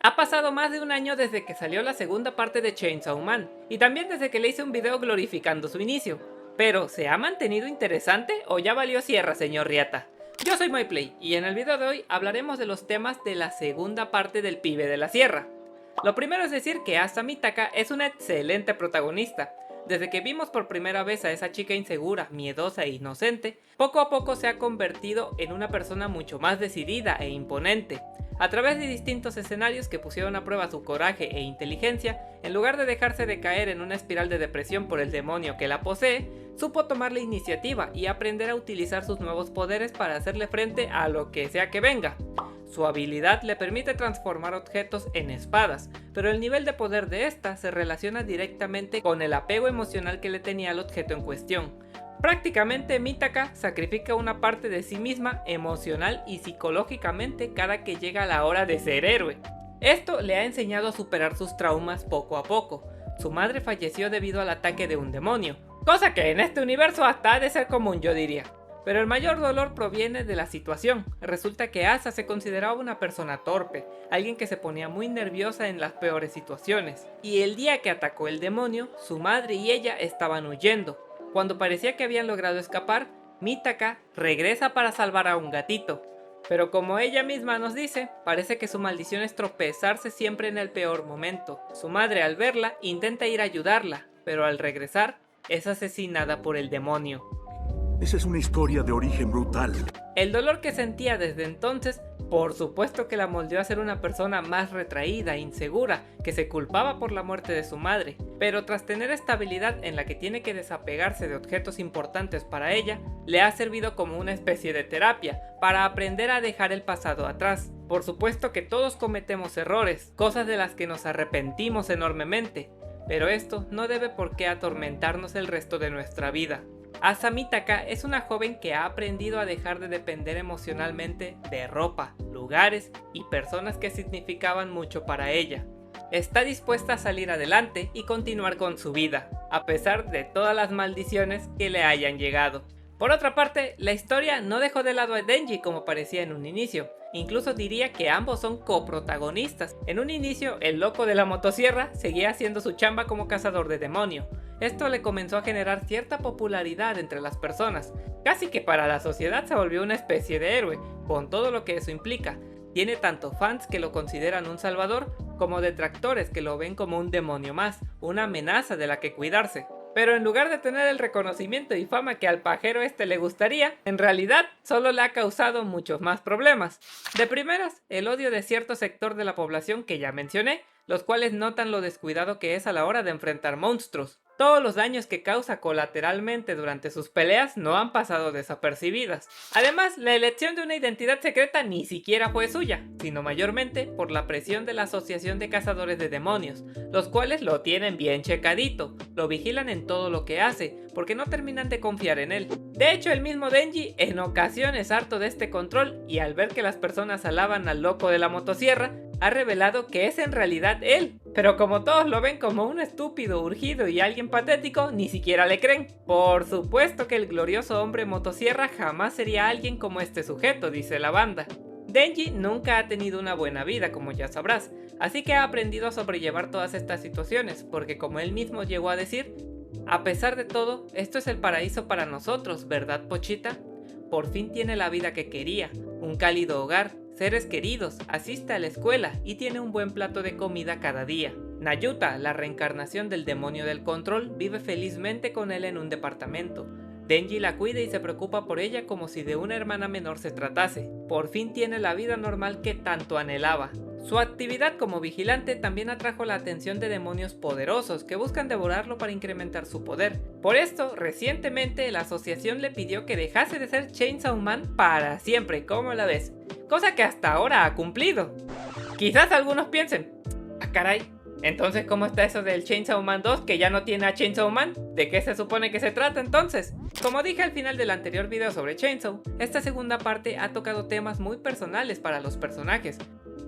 Ha pasado más de un año desde que salió la segunda parte de Chainsaw Man, y también desde que le hice un video glorificando su inicio. Pero, ¿se ha mantenido interesante o ya valió sierra, señor Riata? Yo soy MyPlay, y en el video de hoy hablaremos de los temas de la segunda parte del Pibe de la Sierra. Lo primero es decir que Asa Mitaka es una excelente protagonista. Desde que vimos por primera vez a esa chica insegura, miedosa e inocente, poco a poco se ha convertido en una persona mucho más decidida e imponente. A través de distintos escenarios que pusieron a prueba su coraje e inteligencia, en lugar de dejarse de caer en una espiral de depresión por el demonio que la posee, supo tomar la iniciativa y aprender a utilizar sus nuevos poderes para hacerle frente a lo que sea que venga. Su habilidad le permite transformar objetos en espadas, pero el nivel de poder de esta se relaciona directamente con el apego emocional que le tenía al objeto en cuestión. Prácticamente Mitaka sacrifica una parte de sí misma emocional y psicológicamente cada que llega la hora de ser héroe. Esto le ha enseñado a superar sus traumas poco a poco. Su madre falleció debido al ataque de un demonio, cosa que en este universo hasta ha de ser común, yo diría. Pero el mayor dolor proviene de la situación. Resulta que Asa se consideraba una persona torpe, alguien que se ponía muy nerviosa en las peores situaciones. Y el día que atacó el demonio, su madre y ella estaban huyendo. Cuando parecía que habían logrado escapar, Mitaka regresa para salvar a un gatito. Pero como ella misma nos dice, parece que su maldición es tropezarse siempre en el peor momento. Su madre al verla intenta ir a ayudarla, pero al regresar es asesinada por el demonio. Esa es una historia de origen brutal. El dolor que sentía desde entonces, por supuesto que la moldeó a ser una persona más retraída e insegura, que se culpaba por la muerte de su madre, pero tras tener esta habilidad en la que tiene que desapegarse de objetos importantes para ella, le ha servido como una especie de terapia, para aprender a dejar el pasado atrás. Por supuesto que todos cometemos errores, cosas de las que nos arrepentimos enormemente, pero esto no debe por qué atormentarnos el resto de nuestra vida. Asa Mitaka es una joven que ha aprendido a dejar de depender emocionalmente de ropa, lugares y personas que significaban mucho para ella. Está dispuesta a salir adelante y continuar con su vida, a pesar de todas las maldiciones que le hayan llegado. Por otra parte, la historia no dejó de lado a Denji como parecía en un inicio. Incluso diría que ambos son coprotagonistas. En un inicio, el loco de la motosierra seguía haciendo su chamba como cazador de demonio. Esto le comenzó a generar cierta popularidad entre las personas. Casi que para la sociedad se volvió una especie de héroe, con todo lo que eso implica. Tiene tanto fans que lo consideran un salvador, como detractores que lo ven como un demonio más, una amenaza de la que cuidarse. Pero en lugar de tener el reconocimiento y fama que al pajero este le gustaría, en realidad solo le ha causado muchos más problemas. De primeras, el odio de cierto sector de la población que ya mencioné, los cuales notan lo descuidado que es a la hora de enfrentar monstruos. Todos los daños que causa colateralmente durante sus peleas no han pasado desapercibidas. Además, la elección de una identidad secreta ni siquiera fue suya, sino mayormente por la presión de la Asociación de Cazadores de Demonios, los cuales lo tienen bien checadito, lo vigilan en todo lo que hace, porque no terminan de confiar en él. De hecho, el mismo Denji en ocasiones harto de este control y al ver que las personas alaban al loco de la motosierra, ha revelado que es en realidad él, pero como todos lo ven como un estúpido, urgido y alguien patético, ni siquiera le creen. Por supuesto que el glorioso hombre motosierra jamás sería alguien como este sujeto, dice la banda. Denji nunca ha tenido una buena vida, como ya sabrás, así que ha aprendido a sobrellevar todas estas situaciones, porque como él mismo llegó a decir, a pesar de todo, esto es el paraíso para nosotros, ¿verdad, Pochita? Por fin tiene la vida que quería, un cálido hogar, seres queridos, asiste a la escuela y tiene un buen plato de comida cada día. Nayuta, la reencarnación del demonio del control, vive felizmente con él en un departamento. Denji la cuida y se preocupa por ella como si de una hermana menor se tratase. Por fin tiene la vida normal que tanto anhelaba. Su actividad como vigilante también atrajo la atención de demonios poderosos que buscan devorarlo para incrementar su poder. Por esto, recientemente la asociación le pidió que dejase de ser Chainsaw Man para siempre, ¿cómo la ves? Cosa que hasta ahora ha cumplido. Quizás algunos piensen, ah caray, entonces ¿cómo está eso del Chainsaw Man 2 que ya no tiene a Chainsaw Man? ¿De qué se supone que se trata entonces? Como dije al final del anterior video sobre Chainsaw, esta segunda parte ha tocado temas muy personales para los personajes,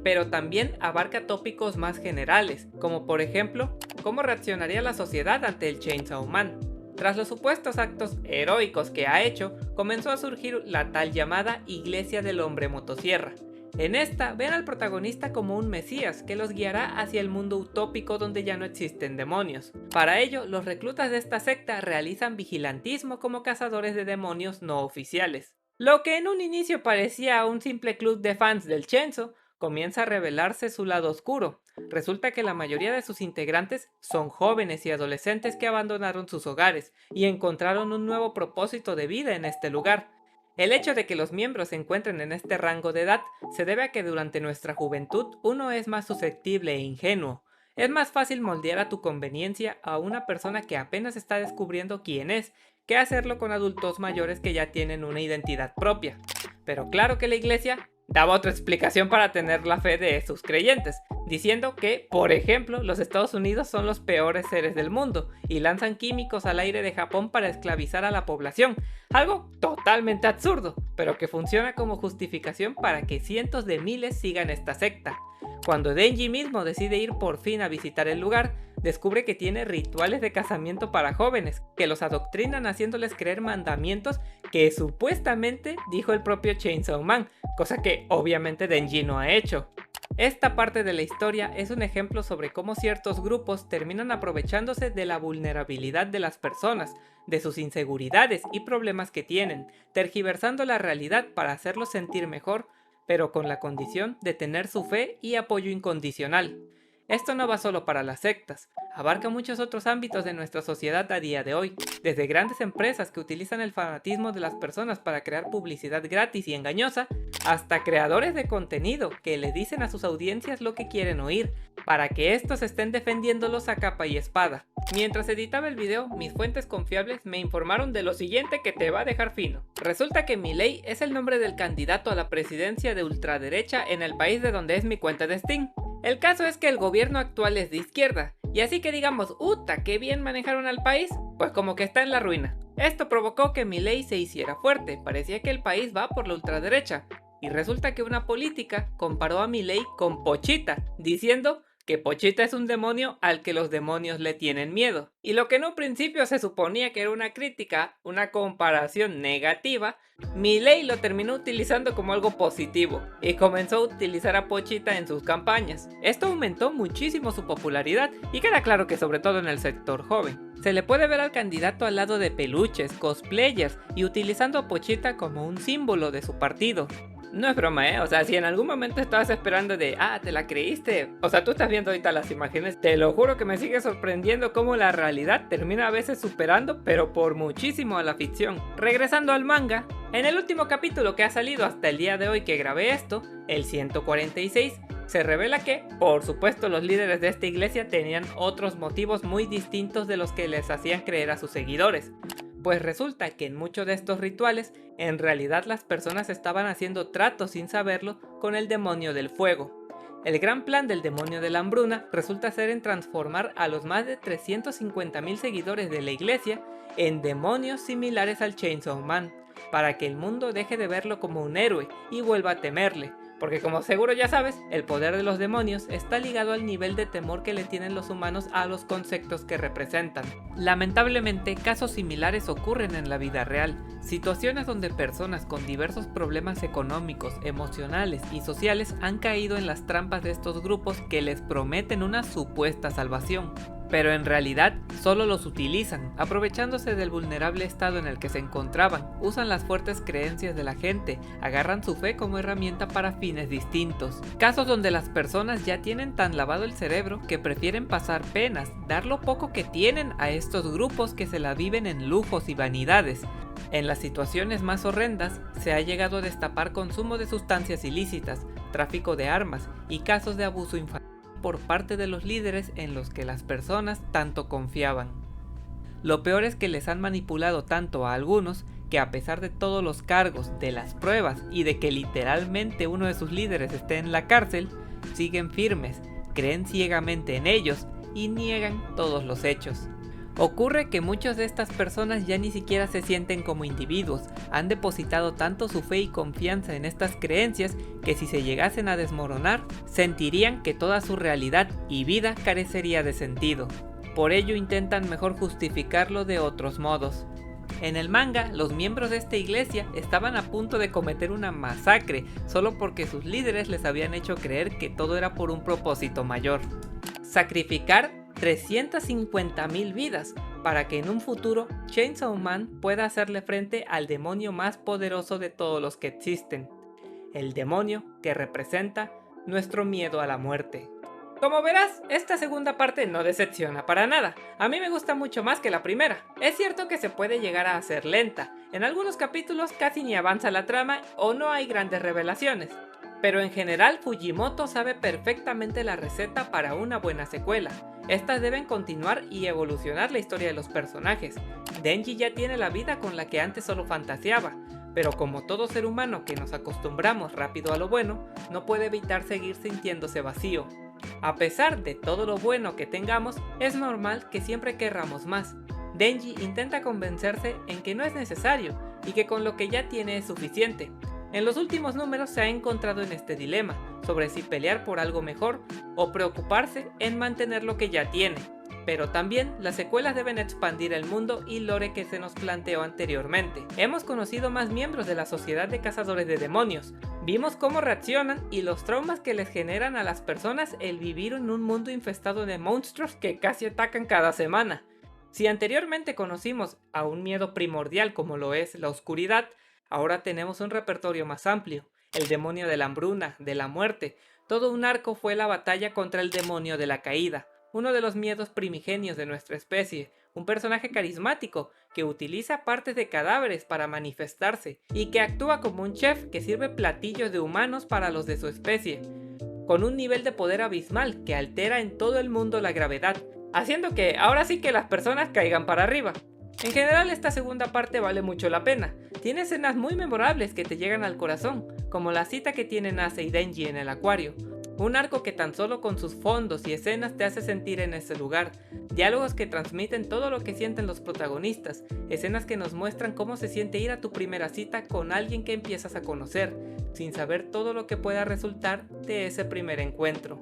pero también abarca tópicos más generales, como por ejemplo, cómo reaccionaría la sociedad ante el Chainsaw Man. Tras los supuestos actos heroicos que ha hecho, comenzó a surgir la tal llamada Iglesia del Hombre Motosierra. En esta, ven al protagonista como un mesías que los guiará hacia el mundo utópico donde ya no existen demonios. Para ello, los reclutas de esta secta realizan vigilantismo como cazadores de demonios no oficiales. Lo que en un inicio parecía un simple club de fans del Chainsaw, comienza a revelarse su lado oscuro. Resulta que la mayoría de sus integrantes son jóvenes y adolescentes que abandonaron sus hogares y encontraron un nuevo propósito de vida en este lugar. El hecho de que los miembros se encuentren en este rango de edad se debe a que durante nuestra juventud uno es más susceptible e ingenuo. Es más fácil moldear a tu conveniencia a una persona que apenas está descubriendo quién es, que hacerlo con adultos mayores que ya tienen una identidad propia. Pero claro que la iglesia daba otra explicación para tener la fe de sus creyentes, diciendo que, por ejemplo, los Estados Unidos son los peores seres del mundo y lanzan químicos al aire de Japón para esclavizar a la población, algo totalmente absurdo, pero que funciona como justificación para que cientos de miles sigan esta secta. Cuando Denji mismo decide ir por fin a visitar el lugar, descubre que tiene rituales de casamiento para jóvenes, que los adoctrinan haciéndoles creer mandamientos que supuestamente dijo el propio Chainsaw Man, cosa que obviamente Denji no ha hecho. Esta parte de la historia es un ejemplo sobre cómo ciertos grupos terminan aprovechándose de la vulnerabilidad de las personas, de sus inseguridades y problemas que tienen, tergiversando la realidad para hacerlos sentir mejor, pero con la condición de tener su fe y apoyo incondicional. Esto no va solo para las sectas, abarca muchos otros ámbitos de nuestra sociedad a día de hoy, desde grandes empresas que utilizan el fanatismo de las personas para crear publicidad gratis y engañosa, hasta creadores de contenido que le dicen a sus audiencias lo que quieren oír, para que estos estén defendiéndolos a capa y espada. Mientras editaba el video, mis fuentes confiables me informaron de lo siguiente que te va a dejar fino. Resulta que Milei es el nombre del candidato a la presidencia de ultraderecha en el país de donde es mi cuenta de Steam. El caso es que el gobierno actual es de izquierda, y así que digamos, ¡uta! ¡Qué bien manejaron al país! Pues como que está en la ruina. Esto provocó que Milei se hiciera fuerte, parecía que el país va por la ultraderecha, y resulta que una política comparó a Milei con Pochita, diciendo que Pochita es un demonio al que los demonios le tienen miedo. Y lo que en un principio se suponía que era una crítica, una comparación negativa, Milei lo terminó utilizando como algo positivo y comenzó a utilizar a Pochita en sus campañas. Esto aumentó muchísimo su popularidad y queda claro que sobre todo en el sector joven. Se le puede ver al candidato al lado de peluches, cosplayers y utilizando a Pochita como un símbolo de su partido. No es broma, o sea, si en algún momento estabas esperando de, te la creíste, o sea, tú estás viendo ahorita las imágenes, te lo juro que me sigue sorprendiendo cómo la realidad termina a veces superando, pero por muchísimo a la ficción. Regresando al manga, en el último capítulo que ha salido hasta el día de hoy que grabé esto, el 146, se revela que, por supuesto, los líderes de esta iglesia tenían otros motivos muy distintos de los que les hacían creer a sus seguidores. Pues resulta que en muchos de estos rituales, en realidad las personas estaban haciendo tratos sin saberlo con el demonio del fuego. El gran plan del demonio de la hambruna resulta ser en transformar a los más de 350.000 seguidores de la iglesia en demonios similares al Chainsaw Man, para que el mundo deje de verlo como un héroe y vuelva a temerle. Porque como seguro ya sabes, el poder de los demonios está ligado al nivel de temor que le tienen los humanos a los conceptos que representan. Lamentablemente, casos similares ocurren en la vida real, situaciones donde personas con diversos problemas económicos, emocionales y sociales han caído en las trampas de estos grupos que les prometen una supuesta salvación. Pero en realidad solo los utilizan, aprovechándose del vulnerable estado en el que se encontraban, usan las fuertes creencias de la gente, agarran su fe como herramienta para fines distintos. Casos donde las personas ya tienen tan lavado el cerebro que prefieren pasar penas, dar lo poco que tienen a estos grupos que se la viven en lujos y vanidades. En las situaciones más horrendas se ha llegado a destapar consumo de sustancias ilícitas, tráfico de armas y casos de abuso infantil por parte de los líderes en los que las personas tanto confiaban. Lo peor es que les han manipulado tanto a algunos que a pesar de todos los cargos, de las pruebas y de que literalmente uno de sus líderes esté en la cárcel, siguen firmes, creen ciegamente en ellos y niegan todos los hechos. Ocurre que muchas de estas personas ya ni siquiera se sienten como individuos, han depositado tanto su fe y confianza en estas creencias que si se llegasen a desmoronar, sentirían que toda su realidad y vida carecería de sentido. Por ello intentan mejor justificarlo de otros modos. En el manga, los miembros de esta iglesia estaban a punto de cometer una masacre solo porque sus líderes les habían hecho creer que todo era por un propósito mayor: sacrificar 350.000 vidas para que en un futuro Chainsaw Man pueda hacerle frente al demonio más poderoso de todos los que existen, el demonio que representa nuestro miedo a la muerte. Como verás, esta segunda parte no decepciona para nada. A mí me gusta mucho más que la primera. Es cierto que se puede llegar a hacer lenta, en algunos capítulos casi ni avanza la trama o no hay grandes revelaciones, pero en general Fujimoto sabe perfectamente la receta para una buena secuela. Estas deben continuar y evolucionar la historia de los personajes. Denji ya tiene la vida con la que antes solo fantaseaba, pero como todo ser humano que nos acostumbramos rápido a lo bueno, no puede evitar seguir sintiéndose vacío. A pesar de todo lo bueno que tengamos, es normal que siempre querramos más. Denji intenta convencerse en que no es necesario y que con lo que ya tiene es suficiente. En los últimos números se ha encontrado en este dilema, sobre si pelear por algo mejor o preocuparse en mantener lo que ya tiene. Pero también las secuelas deben expandir el mundo y lore que se nos planteó anteriormente. Hemos conocido más miembros de la sociedad de cazadores de demonios, vimos cómo reaccionan y los traumas que les generan a las personas el vivir en un mundo infestado de monstruos que casi atacan cada semana. Si anteriormente conocimos a un miedo primordial como lo es la oscuridad, ahora tenemos un repertorio más amplio: el demonio de la hambruna, de la muerte. Todo un arco fue la batalla contra el demonio de la caída, uno de los miedos primigenios de nuestra especie, un personaje carismático que utiliza partes de cadáveres para manifestarse y que actúa como un chef que sirve platillos de humanos para los de su especie, con un nivel de poder abismal que altera en todo el mundo la gravedad, haciendo que ahora sí que las personas caigan para arriba. En general, esta segunda parte vale mucho la pena. Tiene escenas muy memorables que te llegan al corazón, como la cita que tienen Ase y Denji en el acuario. Un arco que tan solo con sus fondos y escenas te hace sentir en ese lugar. Diálogos que transmiten todo lo que sienten los protagonistas. Escenas que nos muestran cómo se siente ir a tu primera cita con alguien que empiezas a conocer, sin saber todo lo que pueda resultar de ese primer encuentro.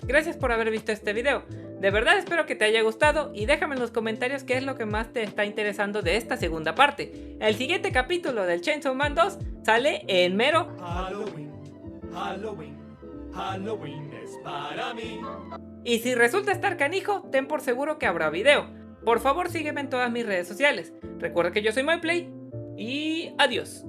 Gracias por haber visto este video. De verdad espero que te haya gustado y déjame en los comentarios qué es lo que más te está interesando de esta segunda parte. El siguiente capítulo del Chainsaw Man 2 sale en mero Halloween, Halloween, Halloween es para mí. Y si resulta estar canijo, ten por seguro que habrá video. Por favor sígueme en todas mis redes sociales. Recuerda que yo soy MyPlay y adiós.